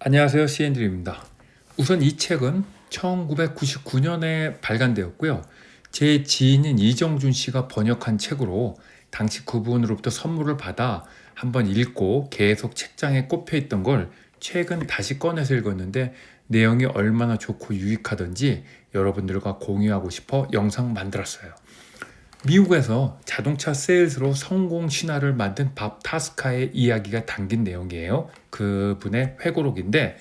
안녕하세요. CN드림입니다. 우선 이 책은 1999년에 발간되었고요. 제 지인인 이정준 씨가 번역한 책으로 당시 그분으로부터 선물을 받아 한번 읽고 계속 책장에 꼽혀 있던 걸 최근 다시 꺼내서 읽었는데 내용이 얼마나 좋고 유익하던지 여러분들과 공유하고 싶어 영상 만들었어요. 미국에서 자동차 세일즈로 성공 신화를 만든 밥 타스카의 이야기가 담긴 내용이에요. 그분의 회고록인데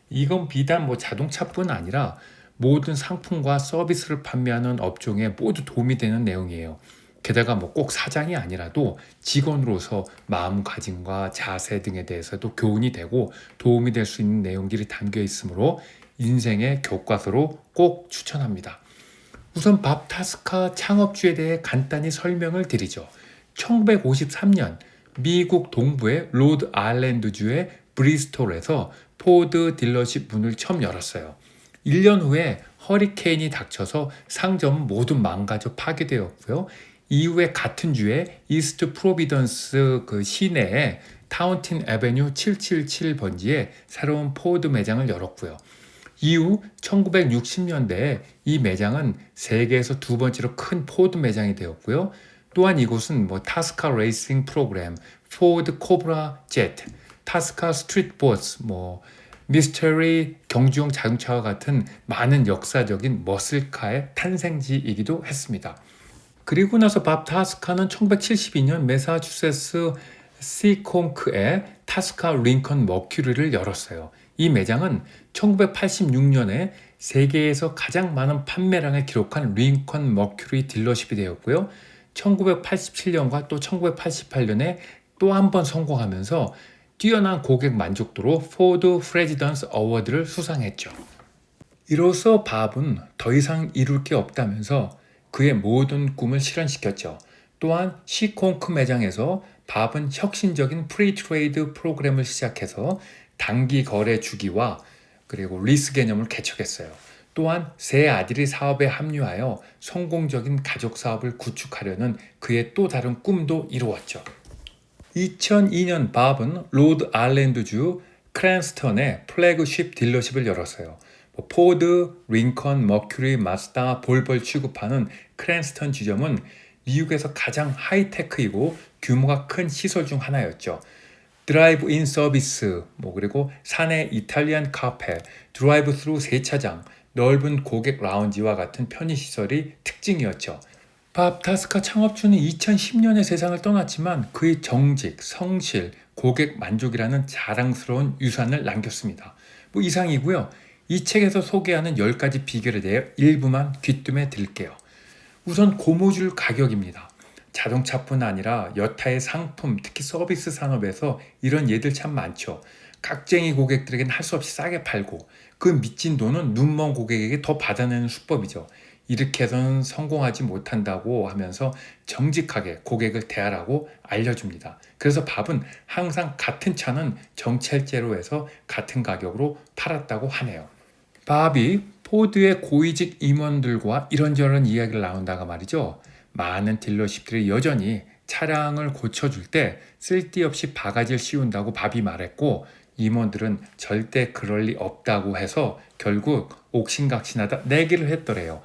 이건 비단 자동차뿐 아니라 모든 상품과 서비스를 판매하는 업종에 모두 도움이 되는 내용이에요. 게다가 꼭 사장이 아니라도 직원으로서 마음가짐과 자세 등에 대해서도 교훈이 되고 도움이 될 수 있는 내용들이 담겨 있으므로 인생의 교과서로 꼭 추천합니다. 우선 밥 타스카 창업주에 대해 간단히 설명을 드리죠. 1953년 미국 동부의 로드 아일랜드주의 브리스톨에서 포드 딜러십 문을 처음 열었어요. 1년 후에 허리케인이 닥쳐서 상점은 모두 망가져 파괴되었고요. 이후에 같은 주에 이스트 프로비던스 시내에 타운틴 애베뉴 777번지에 새로운 포드 매장을 열었고요. 이후 1960년대에 이 매장은 세계에서 두 번째로 큰 포드 매장이 되었고요. 또한 이곳은 타스카 레이싱 프로그램, 포드 코브라 제트, 타스카 스트리트 보스, 미스터리 경주용 자동차와 같은 많은 역사적인 머슬카의 탄생지이기도 했습니다. 그리고 나서 밥 타스카는 1972년 매사추세츠 시콩크에 타스카 링컨 머큐리를 열었어요. 이 매장은 1986년에 세계에서 가장 많은 판매량을 기록한 링컨 머큐리 딜러십이 되었고요. 1987년과 또 1988년에 또 한 번 성공하면서 뛰어난 고객 만족도로 포드 프레지던스 어워드를 수상했죠. 이로써 밥은 더 이상 이룰 게 없다면서 그의 모든 꿈을 실현시켰죠. 또한 시콩크 매장에서 밥은 혁신적인 프리트레이드 프로그램을 시작해서 단기 거래 주기와 그리고 리스 개념을 개척했어요. 또한 세 아들이 사업에 합류하여 성공적인 가족 사업을 구축하려는 그의 또 다른 꿈도 이루었죠. 2002년 밥은 로드 아일랜드주 크랜스턴에 플래그십 딜러십을 열었어요. 포드, 링컨, 머큐리, 마스다, 볼벌 취급하는 크랜스턴 지점은 미국에서 가장 하이테크이고 규모가 큰 시설 중 하나였죠. 드라이브인 서비스, 그리고 사내 이탈리안 카페, 드라이브 스루 세차장, 넓은 고객 라운지와 같은 편의시설이 특징이었죠. 밥 타스카 창업주는 2010년에 세상을 떠났지만 그의 정직, 성실, 고객 만족이라는 자랑스러운 유산을 남겼습니다. 이상이고요. 이 책에서 소개하는 10가지 비결에 대해 일부만 귀뜸해 드릴게요. 우선 고무줄 가격입니다. 자동차뿐 아니라 여타의 상품, 특히 서비스 산업에서 이런 예들 참 많죠. 깍쟁이 고객들에게는 할 수 없이 싸게 팔고 그 미친 돈은 눈먼 고객에게 더 받아내는 수법이죠. 이렇게 해서는 성공하지 못한다고 하면서 정직하게 고객을 대하라고 알려줍니다. 그래서 밥은 항상 같은 차는 정찰제로 해서 같은 가격으로 팔았다고 하네요. 밥이 포드의 고위직 임원들과 이런저런 이야기를 나눈다가 말이죠. 많은 딜러십들이 여전히 차량을 고쳐줄 때 쓸데없이 바가지를 씌운다고 밥이 말했고 임원들은 절대 그럴 리 없다고 해서 결국 옥신각신하다 내기를 했더래요.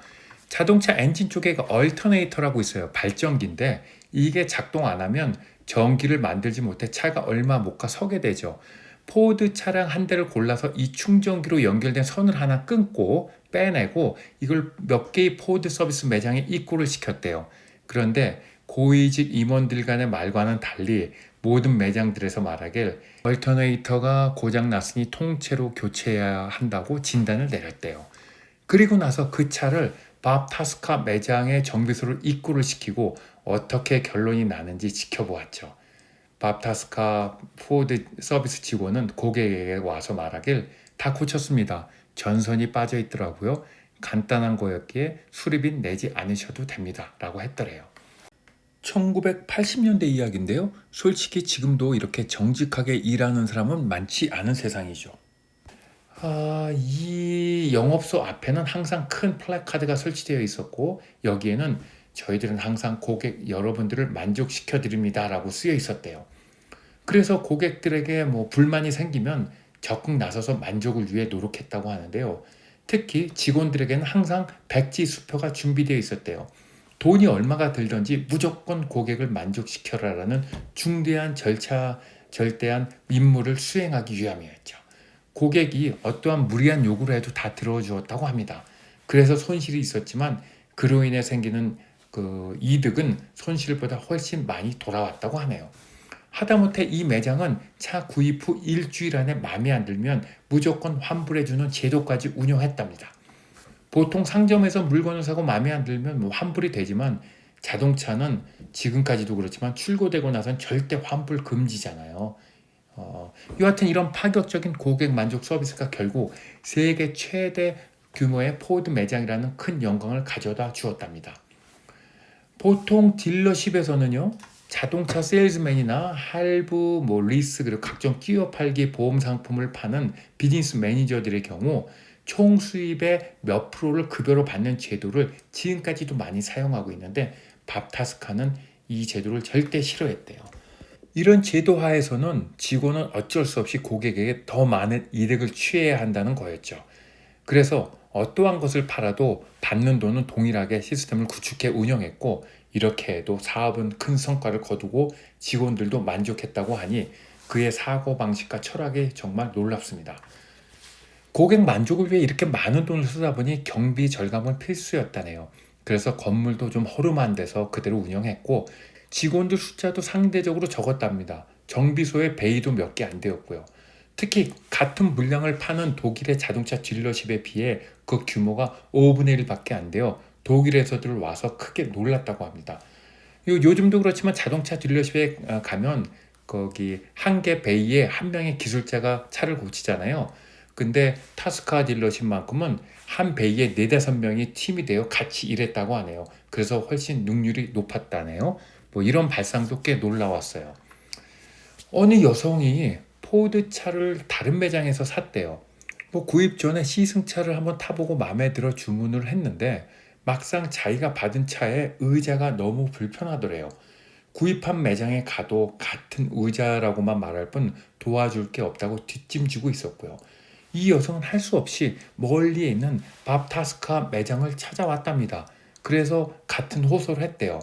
자동차 엔진 쪽에 얼터네이터라고 있어요. 발전기인데 이게 작동 안 하면 전기를 만들지 못해 차가 얼마 못 가 서게 되죠. 포드 차량 한 대를 골라서 이 충전기로 연결된 선을 하나 끊고 빼내고 이걸 몇 개의 포드 서비스 매장에 입고를 시켰대요. 그런데 고위직 임원들 간의 말과는 달리 모든 매장들에서 말하길 얼터네이터가 고장났으니 통째로 교체해야 한다고 진단을 내렸대요. 그리고 나서 그 차를 밥 타스카 매장의 정비소를 입고를 시키고 어떻게 결론이 나는지 지켜보았죠. 밥 타스카 포드 서비스 직원은 고객에게 와서 말하길 다 고쳤습니다. 전선이 빠져 있더라고요. 간단한 거였기에 수리비 내지 않으셔도 됩니다. 라고 했더래요. 1980년대 이야기인데요. 솔직히 지금도 이렇게 정직하게 일하는 사람은 많지 않은 세상이죠. 이 영업소 앞에는 항상 큰 플래카드가 설치되어 있었고 여기에는 저희들은 항상 고객 여러분들을 만족시켜 드립니다 라고 쓰여 있었대요. 그래서 고객들에게 불만이 생기면 적극 나서서 만족을 위해 노력했다고 하는데요. 특히 직원들에게는 항상 백지 수표가 준비되어 있었대요. 돈이 얼마가 들든지 무조건 고객을 만족시켜라라는 절대한 임무를 수행하기 위함이었죠. 고객이 어떠한 무리한 요구를 해도 다 들어주었다고 합니다. 그래서 손실이 있었지만 그로 인해 생기는 그 이득은 손실보다 훨씬 많이 돌아왔다고 하네요. 하다못해 이 매장은 차 구입 후 일주일 안에 마음에 안 들면 무조건 환불해주는 제도까지 운영했답니다. 보통 상점에서 물건을 사고 마음에 안 들면 환불이 되지만 자동차는 지금까지도 그렇지만 출고되고 나선 절대 환불 금지잖아요. 여하튼 이런 파격적인 고객 만족 서비스가 결국 세계 최대 규모의 포드 매장이라는 큰 영광을 가져다 주었답니다. 보통 딜러십에서는요, 자동차 세일즈맨이나 할부, 리스, 그리고 각종 끼워 팔기 보험 상품을 파는 비즈니스 매니저들의 경우 총 수입의 몇 프로를 급여로 받는 제도를 지금까지도 많이 사용하고 있는데 밥타스카는 이 제도를 절대 싫어했대요. 이런 제도 하에서는 직원은 어쩔 수 없이 고객에게 더 많은 이득을 취해야 한다는 거였죠. 그래서 어떠한 것을 팔아도 받는 돈은 동일하게 시스템을 구축해 운영했고 이렇게 해도 사업은 큰 성과를 거두고 직원들도 만족했다고 하니 그의 사고방식과 철학이 정말 놀랍습니다. 고객 만족을 위해 이렇게 많은 돈을 쓰다 보니 경비 절감은 필수였다네요. 그래서 건물도 좀 허름한 데서 그대로 운영했고 직원들 숫자도 상대적으로 적었답니다. 정비소에 베이도 몇 개 안 되었고요. 특히 같은 물량을 파는 독일의 자동차 딜러십에 비해 그 규모가 5분의 1밖에 안 되어 독일에서들 와서 크게 놀랐다고 합니다. 요즘도 그렇지만 자동차 딜러십에 가면 거기 한 개 베이에 한 명의 기술자가 차를 고치잖아요. 근데 타스카 딜러십만큼은 한 베이에 4-5명이 팀이 되어 같이 일했다고 하네요. 그래서 훨씬 능률이 높았다네요. 이런 발상도 꽤 놀라웠어요. 어느 여성이 포드 차를 다른 매장에서 샀대요. 구입 전에 시승차를 한번 타보고 마음에 들어 주문을 했는데 막상 자기가 받은 차에 의자가 너무 불편하더래요. 구입한 매장에 가도 같은 의자라고만 말할 뿐 도와줄 게 없다고 뒷짐지고 있었고요. 이 여성은 할 수 없이 멀리에 있는 밥타스카 매장을 찾아왔답니다. 그래서 같은 호소를 했대요.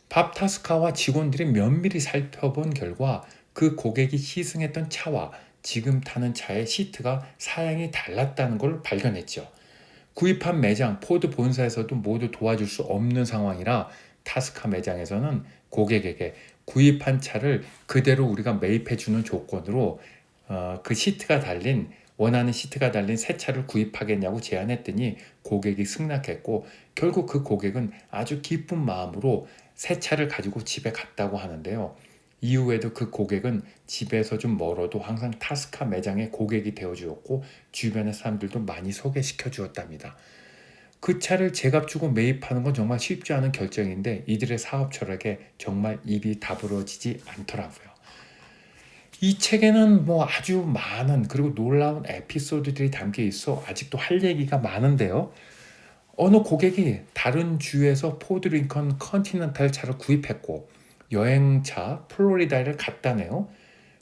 밥타스카와 직원들이 면밀히 살펴본 결과 그 고객이 시승했던 차와 지금 타는 차의 시트가 사양이 달랐다는 걸 발견했죠. 구입한 매장, 포드 본사에서도 모두 도와줄 수 없는 상황이라 타스카 매장에서는 고객에게 구입한 차를 그대로 우리가 매입해주는 조건으로 원하는 시트가 달린 새 차를 구입하겠냐고 제안했더니 고객이 승낙했고 결국 그 고객은 아주 기쁜 마음으로 새 차를 가지고 집에 갔다고 하는데요. 이후에도 그 고객은 집에서 좀 멀어도 항상 타스카 매장의 고객이 되어주었고 주변의 사람들도 많이 소개시켜 주었답니다. 그 차를 제값 주고 매입하는 건 정말 쉽지 않은 결정인데 이들의 사업 철학에 정말 입이 다물어지지 않더라고요. 이 책에는 아주 많은 그리고 놀라운 에피소드들이 담겨 있어 아직도 할 얘기가 많은데요. 어느 고객이 다른 주에서 포드 링컨 컨티넨탈 차를 구입했고 여행차 플로리다를 갔다네요.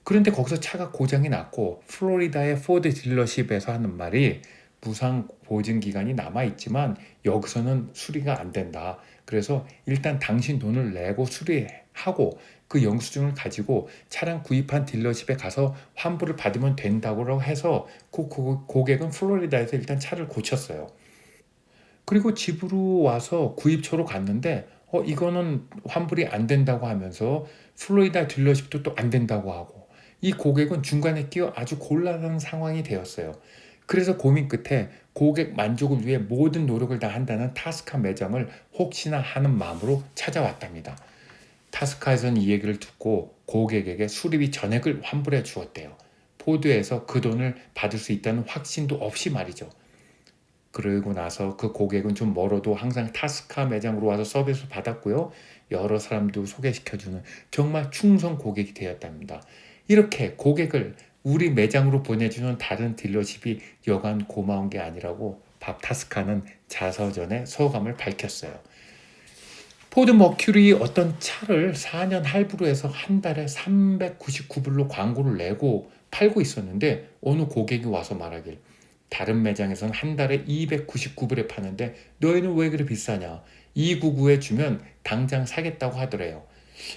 그런데 거기서 차가 고장이 났고 플로리다의 포드 딜러십에서 하는 말이 무상 보증 기간이 남아있지만 여기서는 수리가 안 된다. 그래서 일단 당신 돈을 내고 수리하고 그 영수증을 가지고 차량 구입한 딜러십에 가서 환불을 받으면 된다고 해서 그 고객은 플로리다에서 일단 차를 고쳤어요. 그리고 집으로 와서 구입처로 갔는데 이거는 환불이 안 된다고 하면서 플로리다 딜러십도 또 안 된다고 하고 이 고객은 중간에 끼어 아주 곤란한 상황이 되었어요. 그래서 고민 끝에 고객 만족을 위해 모든 노력을 다한다는 타스카 매장을 혹시나 하는 마음으로 찾아왔답니다. 타스카에서는 이 얘기를 듣고 고객에게 수리비 전액을 환불해 주었대요. 포드에서 그 돈을 받을 수 있다는 확신도 없이 말이죠. 그러고 나서 그 고객은 좀 멀어도 항상 타스카 매장으로 와서 서비스를 받았고요. 여러 사람도 소개시켜주는 정말 충성 고객이 되었답니다. 이렇게 고객을 우리 매장으로 보내주는 다른 딜러십이 여간 고마운 게 아니라고 밥타스카는 자서전에 소감을 밝혔어요. 포드 머큐리 어떤 차를 4년 할부로 해서 한 달에 399불로 광고를 내고 팔고 있었는데 어느 고객이 와서 말하길, 다른 매장에서는 한 달에 299불에 파는데 너희는 왜 그렇게 비싸냐? 299에 주면 당장 사겠다고 하더래요.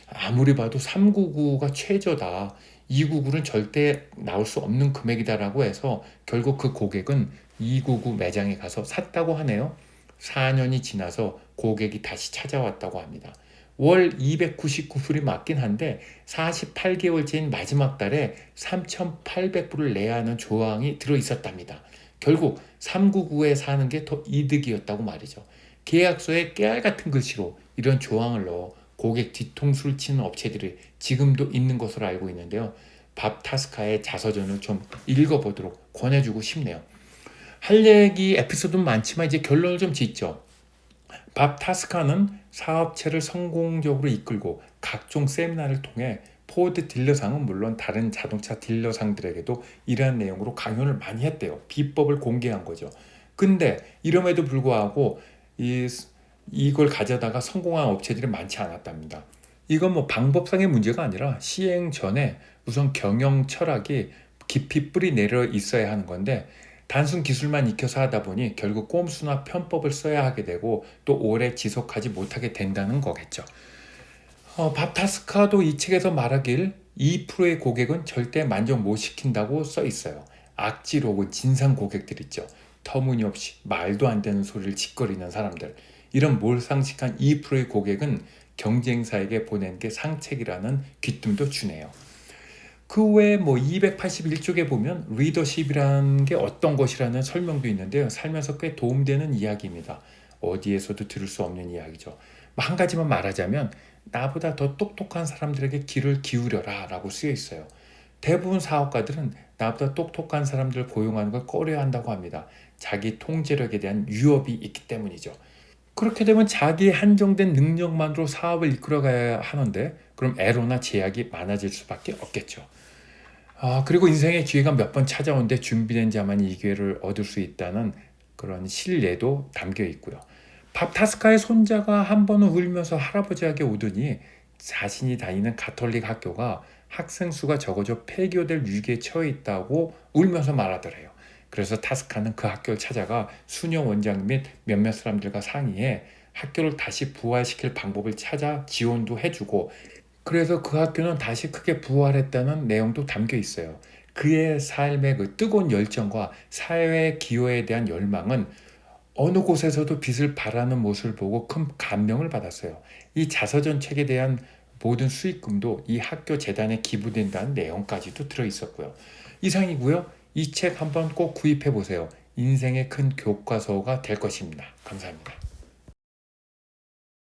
아무리 봐도 399가 최저다. 299는 절대 나올 수 없는 금액이다라고 해서 결국 그 고객은 299 매장에 가서 샀다고 하네요. 4년이 지나서 고객이 다시 찾아왔다고 합니다. 월 299불이 맞긴 한데 48개월째인 마지막 달에 3,800불을 내야 하는 조항이 들어 있었답니다. 결국 399에 사는 게 더 이득이었다고 말이죠. 계약서에 깨알 같은 글씨로 이런 조항을 넣어 고객 뒤통수를 치는 업체들이 지금도 있는 것으로 알고 있는데요. 밥 타스카의 자서전을 좀 읽어보도록 권해주고 싶네요. 할 얘기 에피소드는 많지만 이제 결론을 좀 짓죠. 밥 타스카는 사업체를 성공적으로 이끌고 각종 세미나를 통해 포드 딜러상은 물론 다른 자동차 딜러상들에게도 이러한 내용으로 강연을 많이 했대요. 비법을 공개한 거죠. 근데 이럼에도 불구하고 이걸 가져다가 성공한 업체들이 많지 않았답니다. 이건 뭐 방법상의 문제가 아니라 시행 전에 우선 경영 철학이 깊이 뿌리 내려 있어야 하는 건데, 단순 기술만 익혀서 하다 보니 결국 꼼수나 편법을 써야 하게 되고 또 오래 지속하지 못하게 된다는 거겠죠. 밥 타스카도 이 책에서 말하길 2%의 고객은 절대 만족 못 시킨다고 써 있어요. 악질 혹은 진상 고객들 있죠. 터무니없이 말도 안 되는 소리를 짓거리는 사람들. 이런 몰상식한 2%의 고객은 경쟁사에게 보낸 게 상책이라는 귀뜸도 주네요. 그 외에 뭐 281쪽에 보면 리더십이라는 게 어떤 것이라는 설명도 있는데요. 살면서 꽤 도움되는 이야기입니다. 어디에서도 들을 수 없는 이야기죠. 한 가지만 말하자면 나보다 더 똑똑한 사람들에게 귀를 기울여라 라고 쓰여 있어요. 대부분 사업가들은 나보다 똑똑한 사람들을 고용하는 걸 꺼려한다고 합니다. 자기 통제력에 대한 위협이 있기 때문이죠. 그렇게 되면 자기의 한정된 능력만으로 사업을 이끌어가야 하는데 그럼 애로나 제약이 많아질 수밖에 없겠죠. 그리고 인생의 기회가 몇 번 찾아오는데 준비된 자만이 이 기회를 얻을 수 있다는 그런 신뢰도 담겨 있고요. 밥 타스카의 손자가 한 번은 울면서 할아버지에게 오더니 자신이 다니는 가톨릭 학교가 학생 수가 적어져 폐교될 위기에 처해 있다고 울면서 말하더래요. 그래서 타스카는 그 학교를 찾아가 수녀 원장 및 몇몇 사람들과 상의해 학교를 다시 부활시킬 방법을 찾아 지원도 해주고, 그래서 그 학교는 다시 크게 부활했다는 내용도 담겨 있어요. 그의 삶의 그 뜨거운 열정과 사회 기여에 대한 열망은 어느 곳에서도 빛을 발하는 모습을 보고 큰 감명을 받았어요. 이 자서전 책에 대한 모든 수익금도 이 학교 재단에 기부된다는 내용까지도 들어있었고요. 이상이고요. 이 책 한번 꼭 구입해 보세요. 인생의 큰 교과서가 될 것입니다. 감사합니다.